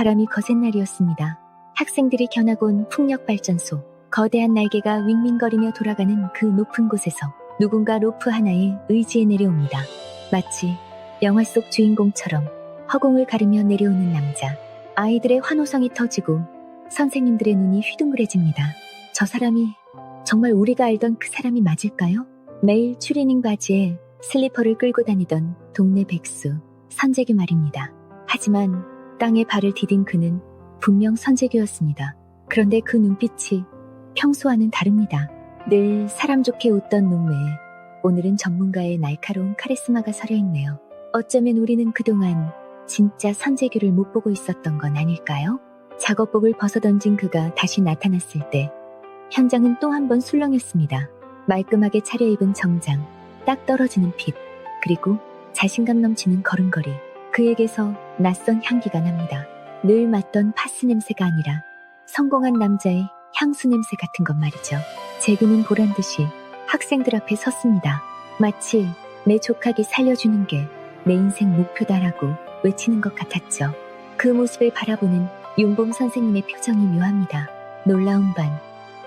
바람이 거센 날이었습니다. 학생들이 겨나고 온 풍력발전소, 거대한 날개가 윙윙거리며 돌아가는 그 높은 곳에서 누군가 로프 하나에 의지해 내려옵니다. 마치 영화 속 주인공처럼 허공을 가르며 내려오는 남자. 아이들의 환호성이 터지고 선생님들의 눈이 휘둥그레집니다. 저 사람이 정말 우리가 알던 그 사람이 맞을까요? 매일 추리닝 바지에 슬리퍼를 끌고 다니던 동네 백수 선재규 말입니다. 하지만 땅에 발을 디딘 그는 분명 선재규였습니다. 그런데 그 눈빛이 평소와는 다릅니다. 늘 사람 좋게 웃던 눈매에 오늘은 전문가의 날카로운 카리스마가 서려있네요. 어쩌면 우리는 그동안 진짜 선재규를 못 보고 있었던 건 아닐까요? 작업복을 벗어던진 그가 다시 나타났을 때 현장은 또 한 번 술렁였습니다. 말끔하게 차려입은 정장, 딱 떨어지는 핏, 그리고 자신감 넘치는 걸음걸이. 그에게서 낯선 향기가 납니다. 늘 맡던 파스 냄새가 아니라 성공한 남자의 향수 냄새 같은 것 말이죠. 재규는 보란듯이 학생들 앞에 섰습니다. 마치 내 조카기 살려주는 게 내 인생 목표다라고 외치는 것 같았죠. 그 모습을 바라보는 윤봄 선생님의 표정이 묘합니다. 놀라운 반,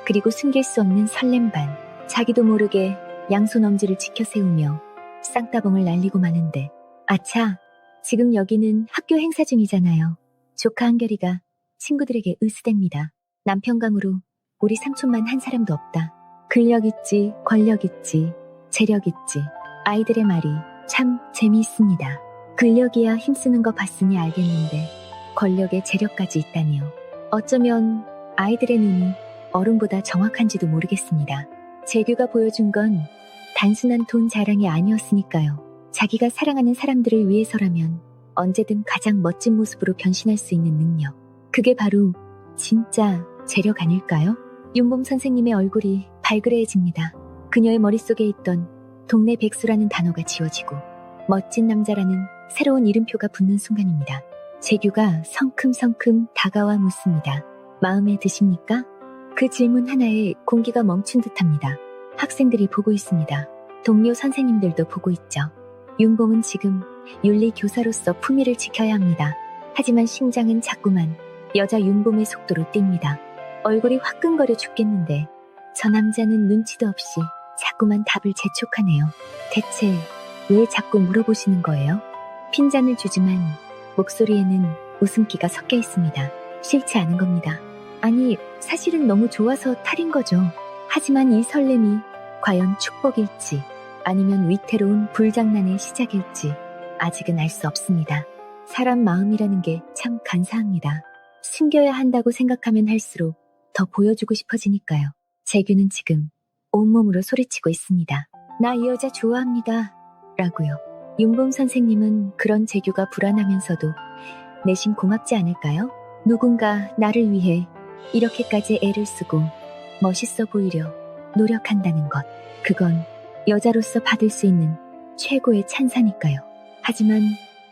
그리고 숨길 수 없는 설렘 반. 자기도 모르게 양손 엄지를 지켜 세우며 쌍따봉을 날리고 마는데, 아차, 지금 여기는 학교 행사 중이잖아요. 조카 한결이가 친구들에게 으스댑니다. 남편감으로 우리 삼촌만 한 사람도 없다. 근력 있지, 권력 있지, 재력 있지. 아이들의 말이 참 재미있습니다. 근력이야 힘쓰는 거 봤으니 알겠는데 권력에 재력까지 있다니요. 어쩌면 아이들의 눈이 어른보다 정확한지도 모르겠습니다. 재규가 보여준 건 단순한 돈 자랑이 아니었으니까요. 자기가 사랑하는 사람들을 위해서라면 언제든 가장 멋진 모습으로 변신할 수 있는 능력. 그게 바로 진짜 재력 아닐까요? 윤봄 선생님의 얼굴이 발그레해집니다. 그녀의 머릿속에 있던 동네 백수라는 단어가 지워지고 멋진 남자라는 새로운 이름표가 붙는 순간입니다. 재규가 성큼성큼 다가와 묻습니다. 마음에 드십니까? 그 질문 하나에 공기가 멈춘 듯합니다. 학생들이 보고 있습니다. 동료 선생님들도 보고 있죠. 윤봄은 지금 윤리 교사로서 품위를 지켜야 합니다. 하지만 심장은 자꾸만 여자 윤봄의 속도로 뜁니다. 얼굴이 화끈거려 죽겠는데 저 남자는 눈치도 없이 자꾸만 답을 재촉하네요. 대체 왜 자꾸 물어보시는 거예요? 핀잔을 주지만 목소리에는 웃음기가 섞여 있습니다. 싫지 않은 겁니다. 아니, 사실은 너무 좋아서 탈인 거죠. 하지만 이 설렘이 과연 축복일지 아니면 위태로운 불장난의 시작일지 아직은 알 수 없습니다. 사람 마음이라는 게 참 간사합니다. 숨겨야 한다고 생각하면 할수록 더 보여주고 싶어지니까요. 재규는 지금 온몸으로 소리치고 있습니다. 나 이 여자 좋아합니다. 라고요. 윤봄 선생님은 그런 재규가 불안하면서도 내심 고맙지 않을까요? 누군가 나를 위해 이렇게까지 애를 쓰고 멋있어 보이려 노력한다는 것. 그건 여자로서 받을 수 있는 최고의 찬사니까요. 하지만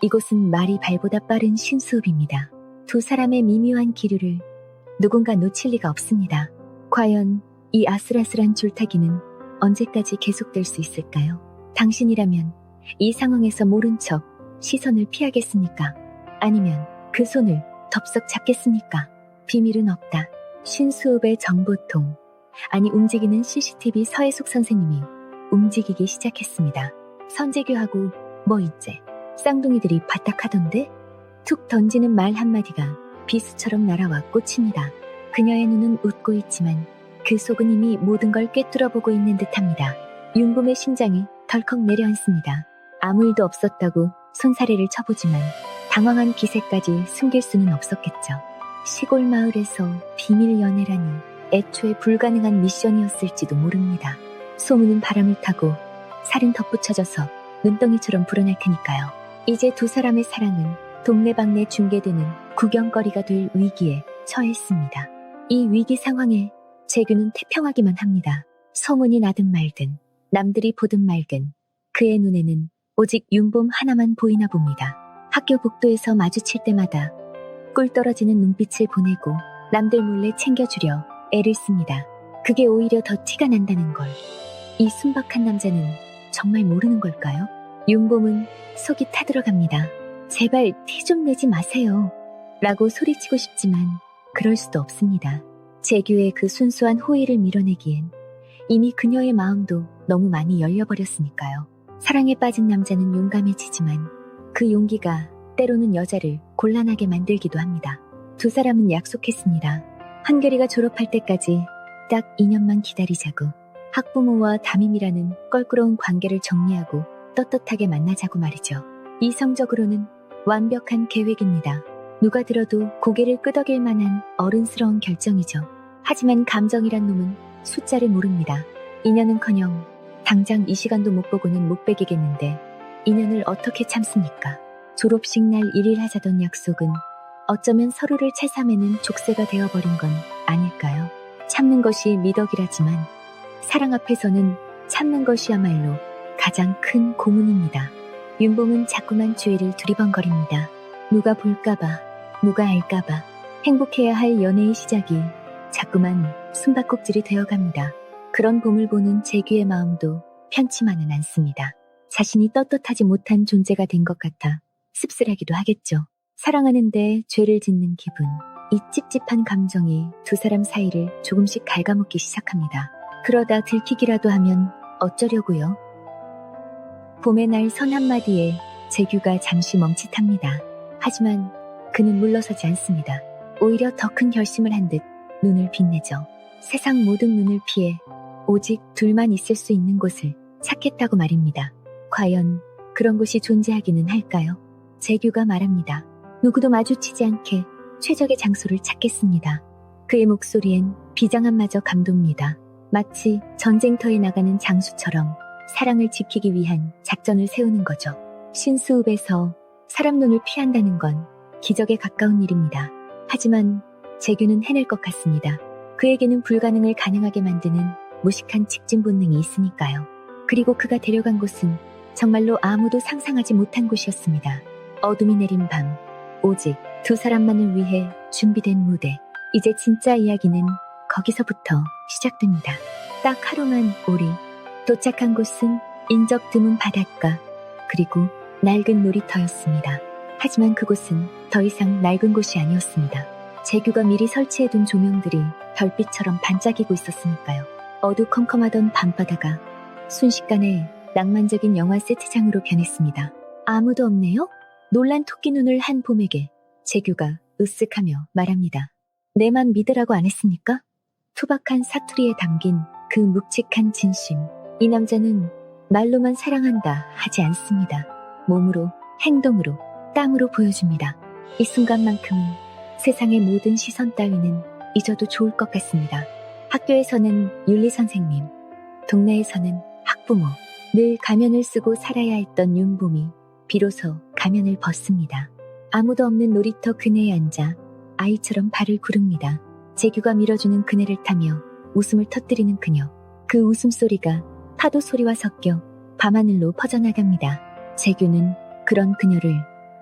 이곳은 말이 발보다 빠른 신수읍입니다. 두 사람의 미묘한 기류를 누군가 놓칠 리가 없습니다. 과연 이 아슬아슬한 줄타기는 언제까지 계속될 수 있을까요? 당신이라면 이 상황에서 모른 척 시선을 피하겠습니까? 아니면 그 손을 덥석 잡겠습니까? 비밀은 없다. 신수읍의 정보통, 아니 움직이는 CCTV 서혜숙 선생님이 움직이기 시작했습니다. 선재규하고 뭐 이제 쌍둥이들이 바닥하던데? 툭 던지는 말 한마디가 비수처럼 날아와 꽂힙니다. 그녀의 눈은 웃고 있지만 그 속은 이미 모든 걸 꿰뚫어보고 있는 듯합니다. 윤봄의 심장이 덜컥 내려앉습니다. 아무 일도 없었다고 손사래를 쳐보지만 당황한 기세까지 숨길 수는 없었겠죠. 시골 마을에서 비밀 연애라니 애초에 불가능한 미션이었을지도 모릅니다. 소문은 바람을 타고 살은 덧붙여져서 눈덩이처럼 불어날 테니까요. 이제 두 사람의 사랑은 동네방네 중계되는 구경거리가 될 위기에 처했습니다. 이 위기 상황에 재규는 태평하기만 합니다. 소문이 나든 말든 남들이 보든 말든 그의 눈에는 오직 윤봄 하나만 보이나 봅니다. 학교 복도에서 마주칠 때마다 꿀 떨어지는 눈빛을 보내고 남들 몰래 챙겨주려 애를 씁니다. 그게 오히려 더 티가 난다는 걸 이 순박한 남자는 정말 모르는 걸까요? 윤봄은 속이 타들어갑니다. 제발 티 좀 내지 마세요. 라고 소리치고 싶지만 그럴 수도 없습니다. 재규의 그 순수한 호의를 밀어내기엔 이미 그녀의 마음도 너무 많이 열려버렸으니까요. 사랑에 빠진 남자는 용감해지지만 그 용기가 때로는 여자를 곤란하게 만들기도 합니다. 두 사람은 약속했습니다. 한결이가 졸업할 때까지 딱 2년만 기다리자고, 학부모와 담임이라는 껄끄러운 관계를 정리하고 떳떳하게 만나자고 말이죠. 이성적으로는 완벽한 계획입니다. 누가 들어도 고개를 끄덕일 만한 어른스러운 결정이죠. 하지만 감정이란 놈은 숫자를 모릅니다. 2년은커녕 당장 이 시간도 못 보고는 못 베기겠는데 2년을 어떻게 참습니까? 졸업식 날 1일 하자던 약속은 어쩌면 서로를 채삼에는 족쇄가 되어버린 건 아닐까요? 참는 것이 미덕이라지만 사랑 앞에서는 참는 것이야말로 가장 큰 고문입니다. 윤봉은 자꾸만 주위를 두리번거립니다. 누가 볼까봐, 누가 알까봐 행복해야 할 연애의 시작이 자꾸만 숨바꼭질이 되어갑니다. 그런 봄을 보는 재규의 마음도 편치만은 않습니다. 자신이 떳떳하지 못한 존재가 된 것 같아 씁쓸하기도 하겠죠. 사랑하는데 죄를 짓는 기분, 이 찝찝한 감정이 두 사람 사이를 조금씩 갉아먹기 시작합니다. 그러다 들키기라도 하면 어쩌려고요? 봄의 날 선 한마디에 재규가 잠시 멈칫합니다. 하지만 그는 물러서지 않습니다. 오히려 더 큰 결심을 한 듯 눈을 빛내죠. 세상 모든 눈을 피해 오직 둘만 있을 수 있는 곳을 찾겠다고 말입니다. 과연 그런 곳이 존재하기는 할까요? 재규가 말합니다. 누구도 마주치지 않게 최적의 장소를 찾겠습니다. 그의 목소리엔 비장함마저 감돕니다. 마치 전쟁터에 나가는 장수처럼 사랑을 지키기 위한 작전을 세우는 거죠. 신수읍에서 사람 눈을 피한다는 건 기적에 가까운 일입니다. 하지만 재규는 해낼 것 같습니다. 그에게는 불가능을 가능하게 만드는 무식한 직진 본능이 있으니까요. 그리고 그가 데려간 곳은 정말로 아무도 상상하지 못한 곳이었습니다. 어둠이 내린 밤, 오직 두 사람만을 위해 준비된 무대. 이제 진짜 이야기는 거기서부터 시작됩니다. 딱 하루만 오리. 도착한 곳은 인적 드문 바닷가, 그리고 낡은 놀이터였습니다. 하지만 그곳은 더 이상 낡은 곳이 아니었습니다. 재규가 미리 설치해둔 조명들이 별빛처럼 반짝이고 있었으니까요. 어두컴컴하던 밤바다가 순식간에 낭만적인 영화 세트장으로 변했습니다. 아무도 없네요? 놀란 토끼 눈을 한 봄에게 재규가 으쓱하며 말합니다. 내 맘 믿으라고 안 했습니까? 투박한 사투리에 담긴 그 묵직한 진심. 이 남자는 말로만 사랑한다 하지 않습니다. 몸으로, 행동으로, 땀으로 보여줍니다. 이 순간만큼은 세상의 모든 시선 따위는 잊어도 좋을 것 같습니다. 학교에서는 윤리 선생님, 동네에서는 학부모, 늘 가면을 쓰고 살아야 했던 윤봄이 비로소 가면을 벗습니다. 아무도 없는 놀이터 그네에 앉아 아이처럼 발을 구릅니다. 재규가 밀어주는 그네를 타며 웃음을 터뜨리는 그녀. 그 웃음소리가 파도 소리와 섞여 밤하늘로 퍼져나갑니다. 재규는 그런 그녀를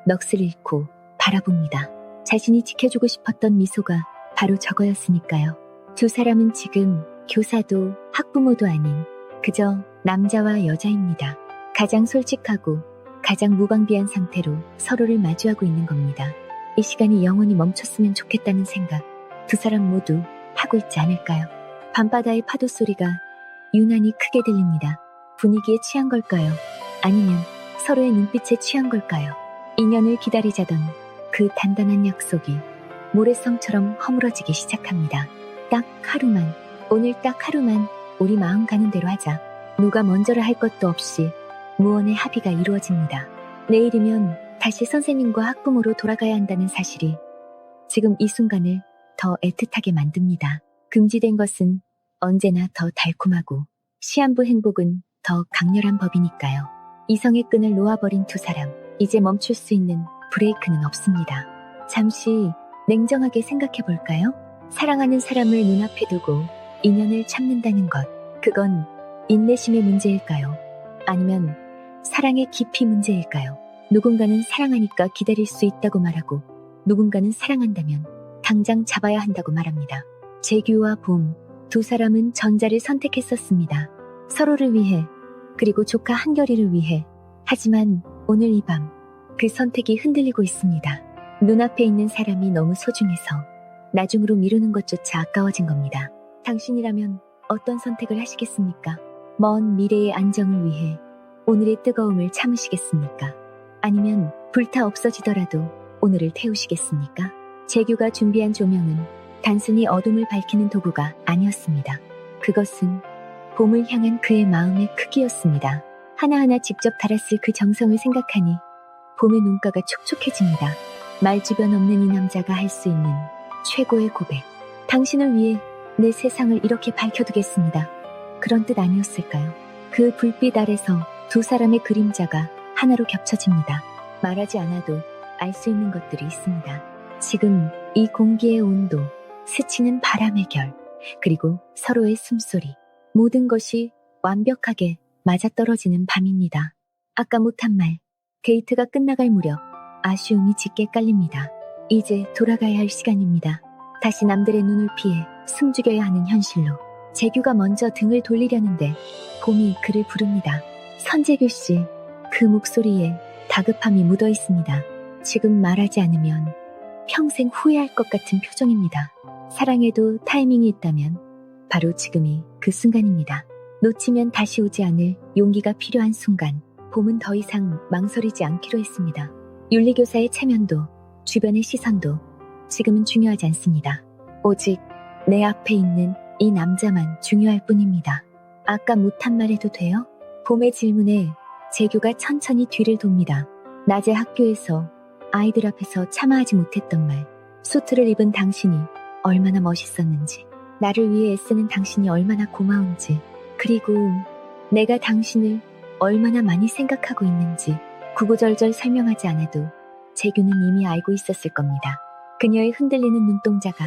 넋을 잃고 바라봅니다. 자신이 지켜주고 싶었던 미소가 바로 저거였으니까요. 두 사람은 지금 교사도 학부모도 아닌 그저 남자와 여자입니다. 가장 솔직하고 가장 무방비한 상태로 서로를 마주하고 있는 겁니다. 이 시간이 영원히 멈췄으면 좋겠다는 생각 두 사람 모두 하고 있지 않을까요? 밤바다의 파도 소리가 유난히 크게 들립니다. 분위기에 취한 걸까요? 아니면 서로의 눈빛에 취한 걸까요? 2년을 기다리자던 그 단단한 약속이 모래성처럼 허물어지기 시작합니다. 딱 하루만, 오늘 딱 하루만 우리 마음 가는 대로 하자. 누가 먼저라 할 것도 없이 무언의 합의가 이루어집니다. 내일이면 다시 선생님과 학부모로 돌아가야 한다는 사실이 지금 이 순간을 더 애틋하게 만듭니다. 금지된 것은 언제나 더 달콤하고 시한부 행복은 더 강렬한 법이니까요. 이성의 끈을 놓아버린 두 사람, 이제 멈출 수 있는 브레이크는 없습니다. 잠시 냉정하게 생각해 볼까요? 사랑하는 사람을 눈앞에 두고 인연을 참는다는 것, 그건 인내심의 문제일까요? 아니면 사랑의 깊이 문제일까요? 누군가는 사랑하니까 기다릴 수 있다고 말하고 누군가는 사랑한다면 당장 잡아야 한다고 말합니다. 재규와 봄, 두 사람은 전자를 선택했었습니다. 서로를 위해, 그리고 조카 한결이를 위해. 하지만 오늘 이 밤 그 선택이 흔들리고 있습니다. 눈앞에 있는 사람이 너무 소중해서 나중으로 미루는 것조차 아까워진 겁니다. 당신이라면 어떤 선택을 하시겠습니까? 먼 미래의 안정을 위해 오늘의 뜨거움을 참으시겠습니까? 아니면 불타 없어지더라도 오늘을 태우시겠습니까? 재규가 준비한 조명은 단순히 어둠을 밝히는 도구가 아니었습니다. 그것은 봄을 향한 그의 마음의 크기였습니다. 하나하나 직접 달았을 그 정성을 생각하니 봄의 눈가가 촉촉해집니다. 말주변 없는 이 남자가 할 수 있는 최고의 고백. 당신을 위해 내 세상을 이렇게 밝혀두겠습니다. 그런 뜻 아니었을까요? 그 불빛 아래서 두 사람의 그림자가 하나로 겹쳐집니다. 말하지 않아도 알 수 있는 것들이 있습니다. 지금 이 공기의 온도, 스치는 바람의 결, 그리고 서로의 숨소리. 모든 것이 완벽하게 맞아떨어지는 밤입니다. 아까 못한 말, 데이트가 끝나갈 무렵 아쉬움이 짙게 깔립니다. 이제 돌아가야 할 시간입니다. 다시 남들의 눈을 피해 숨죽여야 하는 현실로. 재규가 먼저 등을 돌리려는데 봄이 그를 부릅니다. 선재규 씨, 그 목소리에 다급함이 묻어 있습니다. 지금 말하지 않으면 평생 후회할 것 같은 표정입니다. 사랑에도 타이밍이 있다면 바로 지금이 그 순간입니다. 놓치면 다시 오지 않을 용기가 필요한 순간, 봄은 더 이상 망설이지 않기로 했습니다. 윤리교사의 체면도, 주변의 시선도 지금은 중요하지 않습니다. 오직 내 앞에 있는 이 남자만 중요할 뿐입니다. 아까 못한 말 해도 돼요? 봄의 질문에 재규가 천천히 뒤를 돕니다. 낮에 학교에서 아이들 앞에서 참아하지 못했던 말, 수트를 입은 당신이 얼마나 멋있었는지, 나를 위해 애쓰는 당신이 얼마나 고마운지, 그리고 내가 당신을 얼마나 많이 생각하고 있는지 구구절절 설명하지 않아도 재규는 이미 알고 있었을 겁니다. 그녀의 흔들리는 눈동자가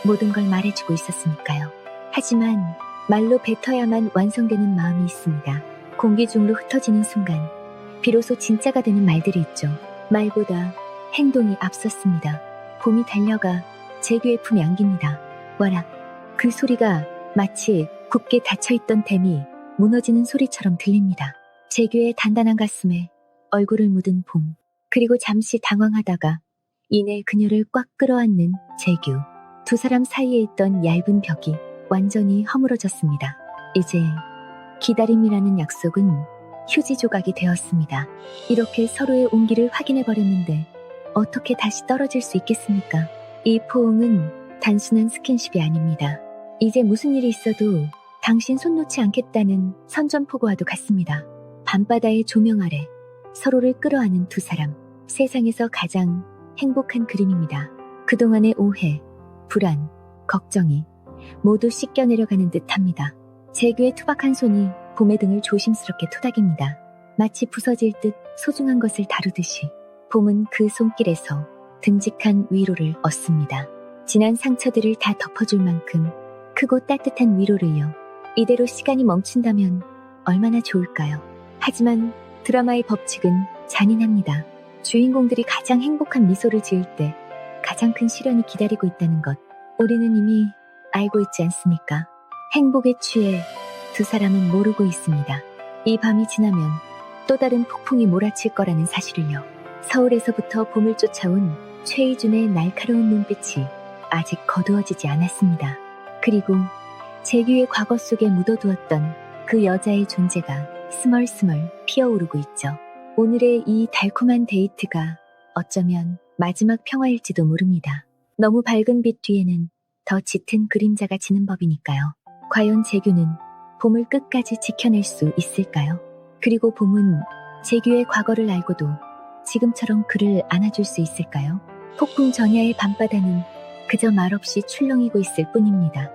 모든 걸 말해주고 있었으니까요. 하지만 말로 뱉어야만 완성되는 마음이 있습니다. 공기 중으로 흩어지는 순간 비로소 진짜가 되는 말들이 있죠. 말보다 행동이 앞섰습니다. 봄이 달려가 재규의 품에 안깁니다. 와락. 그 소리가 마치 굳게 닫혀있던 댐이 무너지는 소리처럼 들립니다. 재규의 단단한 가슴에 얼굴을 묻은 봄. 그리고 잠시 당황하다가 이내 그녀를 꽉 끌어안는 재규. 두 사람 사이에 있던 얇은 벽이 완전히 허물어졌습니다. 이제 기다림이라는 약속은 휴지 조각이 되었습니다. 이렇게 서로의 온기를 확인해버렸는데 어떻게 다시 떨어질 수 있겠습니까? 이 포옹은 단순한 스킨십이 아닙니다. 이제 무슨 일이 있어도 당신 손 놓지 않겠다는 선전포고와도 같습니다. 밤바다의 조명 아래 서로를 끌어안은 두 사람. 세상에서 가장 행복한 그림입니다. 그동안의 오해, 불안, 걱정이 모두 씻겨 내려가는 듯합니다. 재규의 투박한 손이 봄의 등을 조심스럽게 토닥입니다. 마치 부서질 듯 소중한 것을 다루듯이 봄은 그 손길에서 듬직한 위로를 얻습니다. 지난 상처들을 다 덮어줄 만큼 크고 따뜻한 위로를요. 이대로 시간이 멈춘다면 얼마나 좋을까요? 하지만 드라마의 법칙은 잔인합니다. 주인공들이 가장 행복한 미소를 지을 때 가장 큰 시련이 기다리고 있다는 것, 우리는 이미 알고 있지 않습니까? 행복에 취해 두 사람은 모르고 있습니다. 이 밤이 지나면 또 다른 폭풍이 몰아칠 거라는 사실을요. 서울에서부터 봄을 쫓아온 최희준의 날카로운 눈빛이 아직 거두어지지 않았습니다. 그리고 재규의 과거 속에 묻어두었던 그 여자의 존재가 스멀스멀 피어오르고 있죠. 오늘의 이 달콤한 데이트가 어쩌면 마지막 평화일지도 모릅니다. 너무 밝은 빛 뒤에는 더 짙은 그림자가 지는 법이니까요. 과연 재규는 봄을 끝까지 지켜낼 수 있을까요? 그리고 봄은 재규의 과거를 알고도 지금처럼 그를 안아줄 수 있을까요? 폭풍 전야의 밤바다는 그저 말없이 출렁이고 있을 뿐입니다.